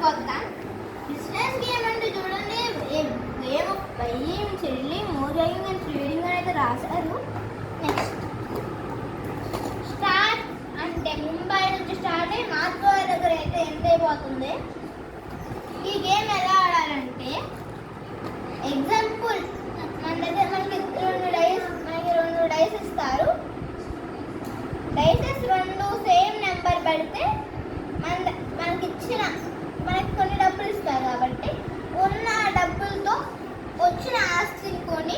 వెళ్ళిపోతాం. Business game అంటే చూడండి, game of buying, selling, mooring and trading అనేది రాశారు. నెక్స్ట్ స్టార్ట్ అంటే ముంబై నుంచి స్టార్ట్ అయ్యి నార్త్ గోవా దగ్గర అయితే ఎండ్ అయిపోతుంది. ఈ గేమ్ ఎలా ఆడాలంటే, ఎగ్జాంపుల్ మన దగ్గర మనకి రెండు డైస్ ఇస్తారు. డైసెస్ రెండు సేమ్ నెంబర్ పెడితే మనకి కొన్ని డబ్బులు ఇస్తారు. కాబట్టి ఉన్న డబ్బులతో వచ్చిన ఆస్తిని కొని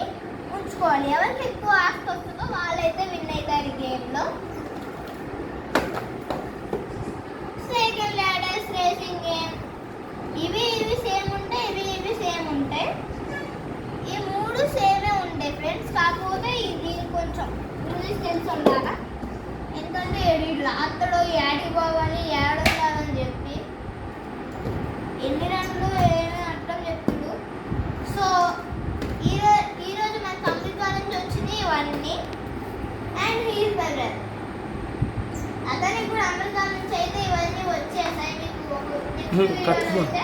ఉంచుకోవాలి. ఎవరికి ఎక్కువ ఆస్తి వస్తుందో వాళ్ళైతే విన్ అవుతారు ఈ గేమ్లో. Second ladders racing game. ఇవి సేమ్ ఉంటాయి, ఇవి సేమ్ ఉంటాయి. ఈ మూడు సేమే ఉంటాయి ఫ్రెండ్స్. కాకపోతే ఇది కొంచెం ఇంగ్లీష్ తెలిసి ఉండాలా, ఎందుకంటే ఇట్లా అత్తడు యాడికి పోవాలి ఏడుండాలని చెప్పి ఎన్ని రన్లు ఏమీ అర్థం చెప్తుడు. సో ఈరోజు మనకు అమెరికా నుంచి వచ్చింది ఇవన్నీ. అండ్ హీస్ బ్రదర్, అతనికి కూడా అమెరికా నుంచి అయితే ఇవన్నీ వచ్చేసాయి. మీకు నెక్స్ట్ వీడియోలో అయితే